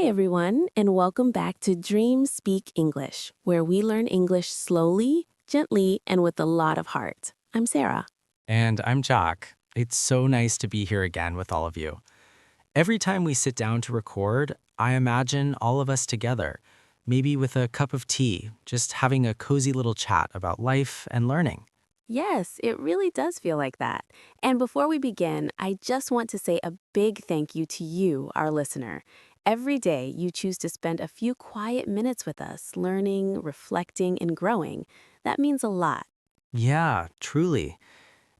everyone, and welcome back to DreamSpeak English, where we learn English slowly, gently, and with a lot of heart. I'm Sarah. And I'm Jack. It's so nice to be here again with all of you. Every time we sit down to record, I imagine all of us together, maybe with a cup of tea, just having a cozy little chat about life and learning. Yes, it really does feel like that. And before we begin, I just want to say a big thank you to you, our listener. Every day, you choose to spend a few quiet minutes with us, learning, reflecting, and growing. That means a lot. Yeah, truly.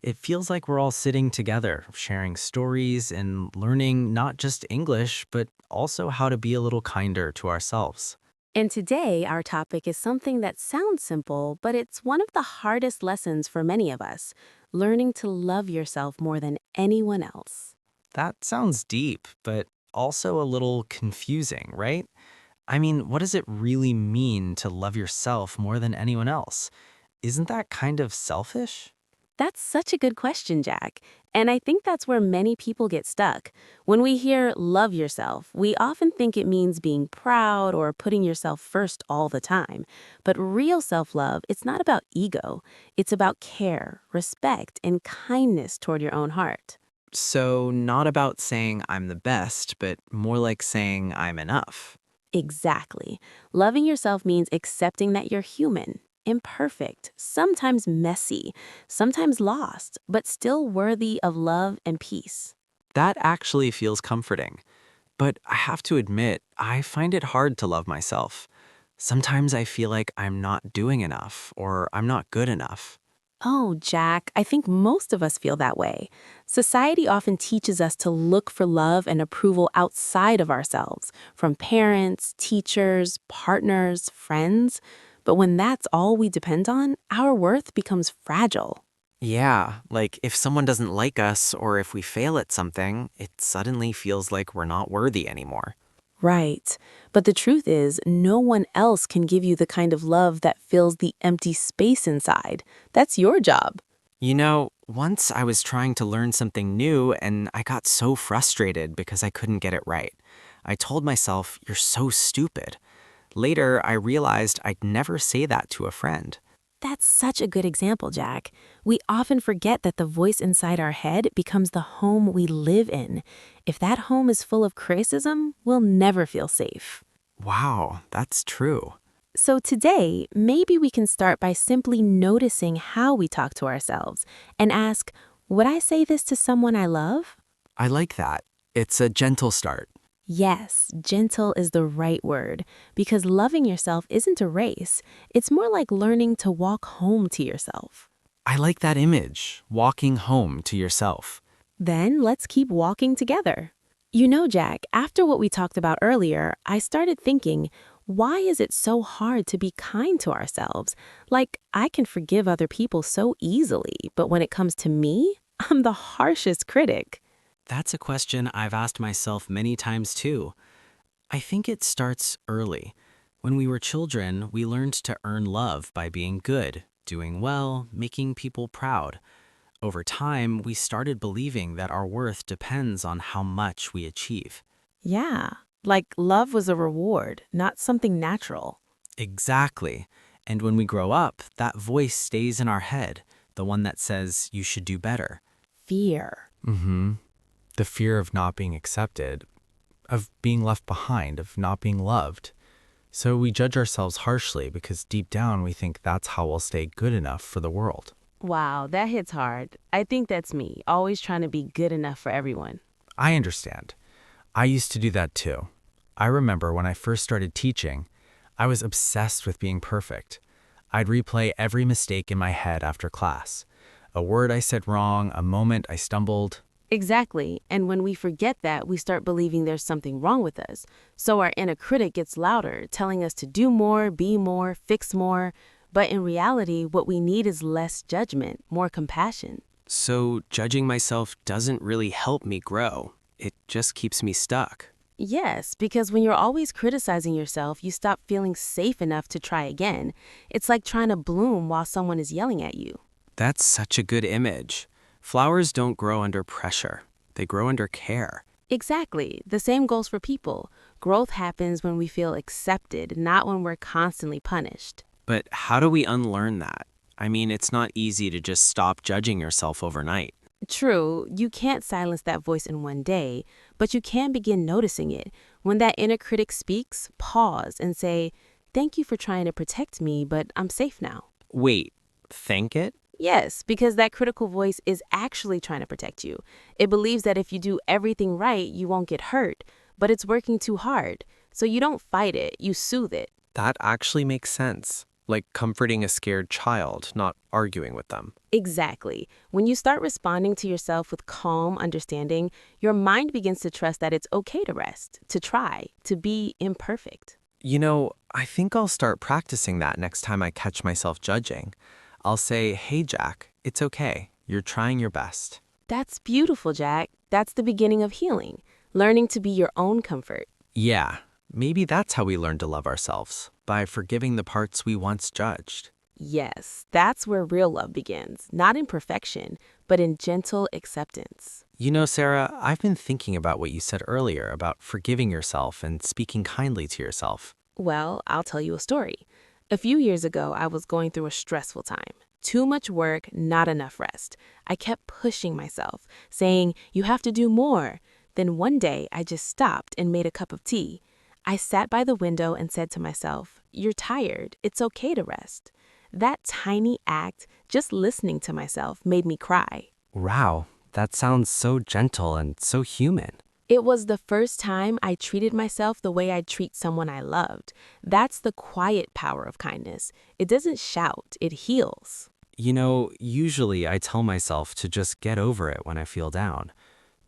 It feels like we're all sitting together, sharing stories and learning not just English, but also how to be a little kinder to ourselves. And today, our topic is something that sounds simple, but it's one of the hardest lessons for many of us, learning to love yourself more than anyone else. That sounds deep, but also a little confusing, right? I mean, what does it really mean to love yourself more than anyone else? Isn't that kind of selfish? That's such a good question, Jack. And I think that's where many people get stuck. When we hear love yourself, we often think it means being proud or putting yourself first all the time. But real self-love, it's not about ego. It's about care, respect, and kindness toward your own heart. So, not about saying I'm the best, but more like saying I'm enough. Exactly. Loving yourself means accepting that you're human, imperfect, sometimes messy, sometimes lost, but still worthy of love and peace. That actually feels comforting. But I have to admit, I find it hard to love myself. Sometimes I feel like I'm not doing enough or I'm not good enough. Oh, Jack, I think most of us feel that way. Society often teaches us to look for love and approval outside of ourselves, from parents, teachers, partners, friends. But when that's all we depend on, our worth becomes fragile. Yeah, like if someone doesn't like us or if we fail at something, it suddenly feels like we're not worthy anymore. Right. But the truth is, no one else can give you the kind of love that fills the empty space inside. That's your job. Once I was trying to learn something new and I got so frustrated because I couldn't get it right. I told myself, you're so stupid. Later, I realized I'd never say that to a friend. That's such a good example, Jack. We often forget that the voice inside our head becomes the home we live in. If that home is full of criticism, we'll never feel safe. Wow, that's true. So today, maybe we can start by simply noticing how we talk to ourselves and ask, would I say this to someone I love? I like that. It's a gentle start. Yes, gentle is the right word, because loving yourself isn't a race. It's more like learning to walk home to yourself. I like that image, walking home to yourself. Then let's keep walking together. You know, Jack, after what we talked about earlier, I started thinking, why is it so hard to be kind to ourselves? Like, I can forgive other people so easily, but when it comes to me, I'm the harshest critic. That's a question I've asked myself many times too. I think it starts early. When we were children, we learned to earn love by being good, doing well, making people proud. Over time, we started believing that our worth depends on how much we achieve. Yeah, like love was a reward, not something natural. Exactly. And when we grow up, that voice stays in our head, the one that says you should do better. Fear. Mm-hmm. The fear of not being accepted, of being left behind, of not being loved. So we judge ourselves harshly because deep down we think that's how we'll stay good enough for the world. Wow, that hits hard. I think that's me, always trying to be good enough for everyone. I understand. I used to do that too. I remember when I first started teaching, I was obsessed with being perfect. I'd replay every mistake in my head after class. A word I said wrong, a moment I stumbled. Exactly. And when we forget that, we start believing there's something wrong with us. So our inner critic gets louder, telling us to do more, be more, fix more. But in reality, what we need is less judgment, more compassion. So judging myself doesn't really help me grow. It just keeps me stuck. Yes, because when you're always criticizing yourself, you stop feeling safe enough to try again. It's like trying to bloom while someone is yelling at you. That's such a good image. Flowers don't grow under pressure. They grow under care. Exactly. The same goes for people. Growth happens when we feel accepted, not when we're constantly punished. But how do we unlearn that? I mean, it's not easy to just stop judging yourself overnight. True, you can't silence that voice in one day, but you can begin noticing it. When that inner critic speaks, pause and say, "Thank you for trying to protect me, but I'm safe now." Wait, think it? Yes, because that critical voice is actually trying to protect you. It believes that if you do everything right, you won't get hurt, but it's working too hard. So you don't fight it, you soothe it. That actually makes sense. Like comforting a scared child, not arguing with them. Exactly. When you start responding to yourself with calm understanding, your mind begins to trust that it's okay to rest, to try, to be imperfect. I think I'll start practicing that next time I catch myself judging. I'll say, hey, Jack, it's okay. You're trying your best. That's beautiful, Jack. That's the beginning of healing, learning to be your own comfort. Yeah, maybe that's how we learn to love ourselves, by forgiving the parts we once judged. Yes, that's where real love begins, not in perfection, but in gentle acceptance. Sarah, I've been thinking about what you said earlier about forgiving yourself and speaking kindly to yourself. Well, I'll tell you a story. A few years ago, I was going through a stressful time. Too much work, not enough rest. I kept pushing myself, saying, "You have to do more." Then one day, I just stopped and made a cup of tea. I sat by the window and said to myself, "You're tired. It's okay to rest." That tiny act, just listening to myself, made me cry. Wow, that sounds so gentle and so human. It was the first time I treated myself the way I'd treat someone I loved. That's the quiet power of kindness. It doesn't shout, it heals. Usually I tell myself to just get over it when I feel down.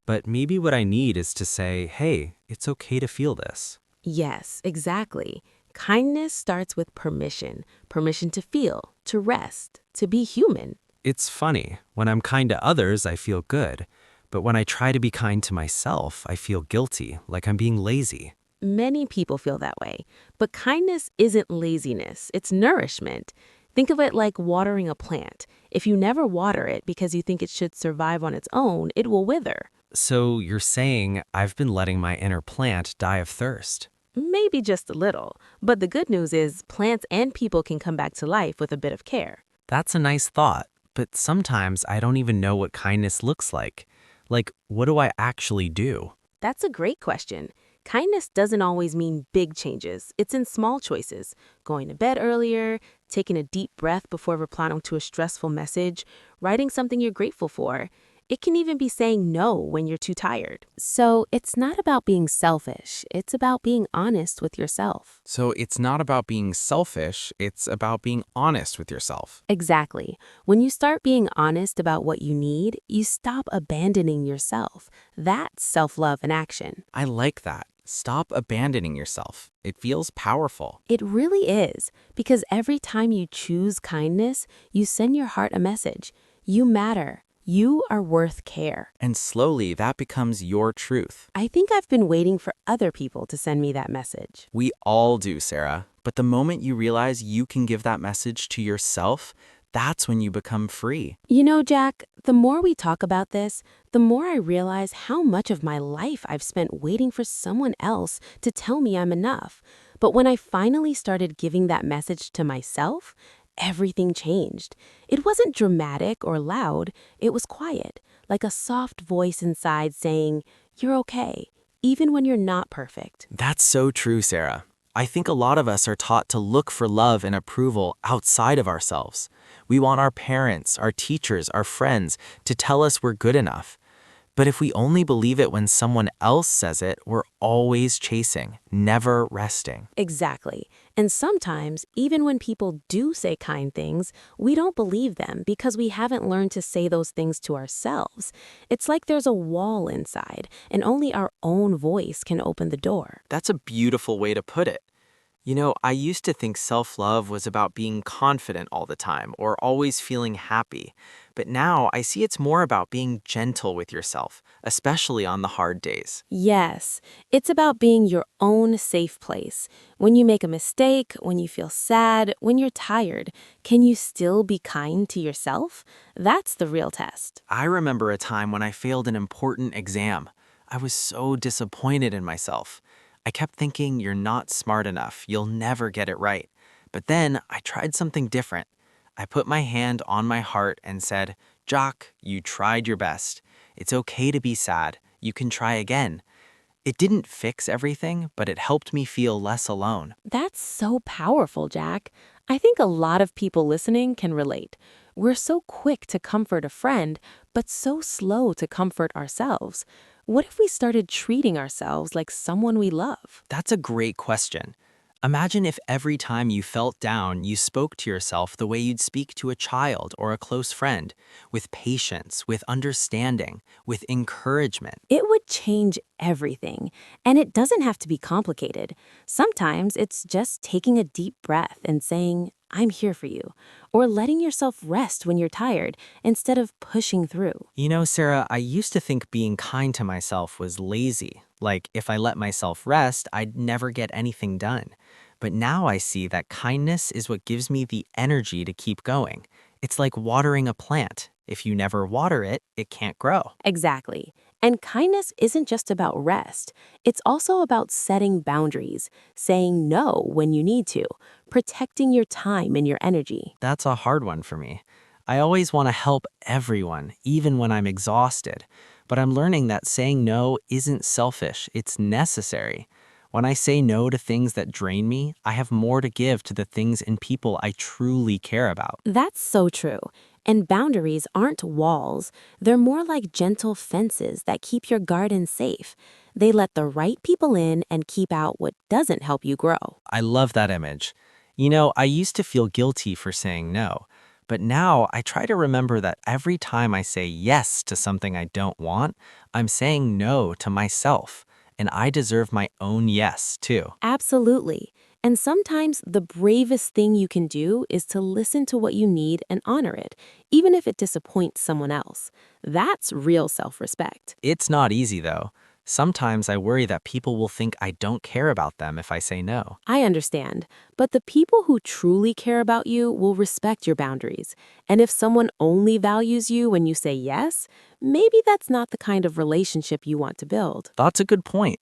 But maybe what I need is to say, hey, it's okay to feel this. Yes, exactly. Kindness starts with permission. Permission to feel, to rest, to be human. It's funny, when I'm kind to others, I feel good. But when I try to be kind to myself, I feel guilty, like I'm being lazy. Many people feel that way. But kindness isn't laziness, it's nourishment. Think of it like watering a plant. If you never water it because you think it should survive on its own, it will wither. So you're saying I've been letting my inner plant die of thirst. Maybe just a little. But the good news is plants and people can come back to life with a bit of care. That's a nice thought, but sometimes I don't even know what kindness looks like. Like, what do I actually do? That's a great question. Kindness doesn't always mean big changes. It's in small choices. Going to bed earlier, taking a deep breath before replying to a stressful message, writing something you're grateful for. It can even be saying no when you're too tired. So it's not about being selfish. It's about being honest with yourself. So it's not about being selfish, it's about being honest with yourself. Exactly. When you start being honest about what you need, you stop abandoning yourself. That's self-love in action. I like that. Stop abandoning yourself. It feels powerful. It really is, because every time you choose kindness, you send your heart a message. You matter. You are worth care. And slowly that becomes your truth. I think I've been waiting for other people to send me that message. We all do, Sarah. But the moment you realize you can give that message to yourself, that's when you become free. You know, Jack, the more we talk about this, the more I realize how much of my life I've spent waiting for someone else to tell me I'm enough. But when I finally started giving that message to myself, everything changed. It wasn't dramatic or loud, it was quiet, like a soft voice inside saying, "You're okay, even when you're not perfect." That's so true, Sarah. I think a lot of us are taught to look for love and approval outside of ourselves. We want our parents, our teachers, our friends to tell us we're good enough. But if we only believe it when someone else says it, we're always chasing, never resting. Exactly. And sometimes, even when people do say kind things, we don't believe them because we haven't learned to say those things to ourselves. It's like there's a wall inside, and only our own voice can open the door. That's a beautiful way to put it. I used to think self-love was about being confident all the time or always feeling happy. But now I see it's more about being gentle with yourself, especially on the hard days. Yes, it's about being your own safe place. When you make a mistake, when you feel sad, when you're tired, can you still be kind to yourself? That's the real test. I remember a time when I failed an important exam. I was so disappointed in myself. I kept thinking, you're not smart enough, you'll never get it right. But then I tried something different. I put my hand on my heart and said, Jack, you tried your best. It's okay to be sad. You can try again. It didn't fix everything, but it helped me feel less alone. That's so powerful, Jack. I think a lot of people listening can relate. We're so quick to comfort a friend, but so slow to comfort ourselves. What if we started treating ourselves like someone we love? That's a great question. Imagine if every time you felt down, you spoke to yourself the way you'd speak to a child or a close friend, with patience, with understanding, with encouragement. It would change everything, and it doesn't have to be complicated. Sometimes it's just taking a deep breath and saying, I'm here for you, or letting yourself rest when you're tired instead of pushing through. You know, Sarah, I used to think being kind to myself was lazy. Like, if I let myself rest, I'd never get anything done. But now I see that kindness is what gives me the energy to keep going. It's like watering a plant. If you never water it, it can't grow. Exactly. And kindness isn't just about rest. It's also about setting boundaries, saying no when you need to, protecting your time and your energy. That's a hard one for me. I always want to help everyone, even when I'm exhausted. But I'm learning that saying no isn't selfish, it's necessary. When I say no to things that drain me, I have more to give to the things and people I truly care about. That's so true. And boundaries aren't walls. They're more like gentle fences that keep your garden safe. They let the right people in and keep out what doesn't help you grow. I love that image. You know, I used to feel guilty for saying no, but now I try to remember that every time I say yes to something I don't want, I'm saying no to myself, and I deserve my own yes, too. Absolutely. And sometimes the bravest thing you can do is to listen to what you need and honor it, even if it disappoints someone else. That's real self-respect. It's not easy, though. Sometimes I worry that people will think I don't care about them if I say no. I understand, but the people who truly care about you will respect your boundaries. And if someone only values you when you say yes, maybe that's not the kind of relationship you want to build. That's a good point.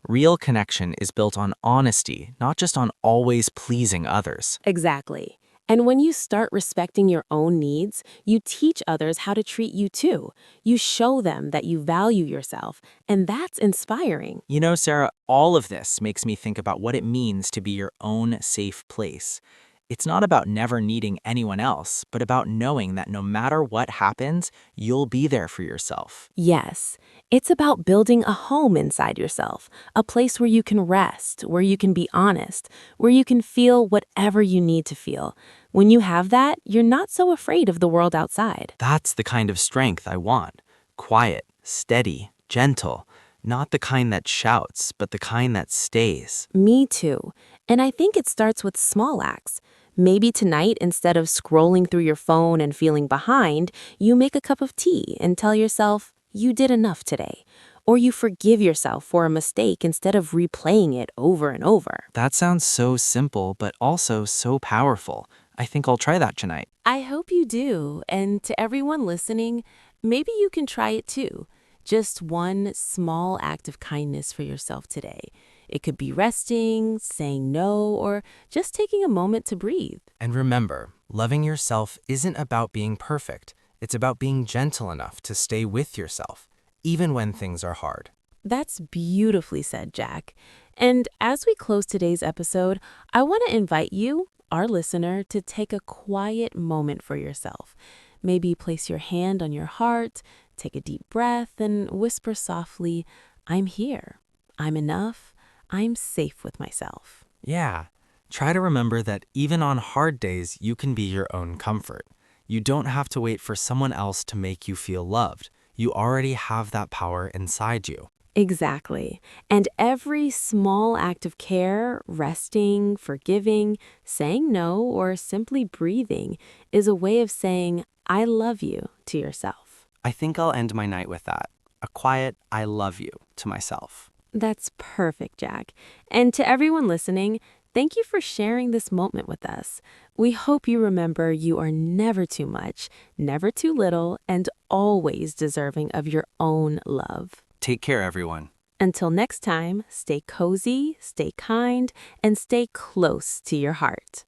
Real connection is built on honesty, not just on always pleasing others. Exactly. And when you start respecting your own needs, you teach others how to treat you too. You show them that you value yourself, and that's inspiring. You know, Sarah, all of this makes me think about what it means to be your own safe place. It's not about never needing anyone else, but about knowing that no matter what happens, you'll be there for yourself. Yes, it's about building a home inside yourself, a place where you can rest, where you can be honest, where you can feel whatever you need to feel. When you have that, you're not so afraid of the world outside. That's the kind of strength I want. Quiet, steady, gentle. Not the kind that shouts, but the kind that stays. Me too. And I think it starts with small acts. Maybe tonight, instead of scrolling through your phone and feeling behind, you make a cup of tea and tell yourself, you did enough today. Or you forgive yourself for a mistake instead of replaying it over and over. That sounds so simple, but also so powerful. I think I'll try that tonight. I hope you do. And to everyone listening, maybe you can try it too. Just one small act of kindness for yourself today. It could be resting, saying no, or just taking a moment to breathe. And remember, loving yourself isn't about being perfect. It's about being gentle enough to stay with yourself, even when things are hard. That's beautifully said, Jack. And as we close today's episode, I want to invite you, our listener, to take a quiet moment for yourself. Maybe place your hand on your heart, take a deep breath, and whisper softly, I'm here. I'm enough. I'm safe with myself. Yeah, try to remember that even on hard days, you can be your own comfort. You don't have to wait for someone else to make you feel loved. You already have that power inside you. Exactly. And every small act of care, resting, forgiving, saying no, or simply breathing is a way of saying, I love you to yourself. I think I'll end my night with that. A quiet, I love you to myself. That's perfect, Jack. And to everyone listening, thank you for sharing this moment with us. We hope you remember you are never too much, never too little, and always deserving of your own love. Take care, everyone. Until next time, stay cozy, stay kind, and stay close to your heart.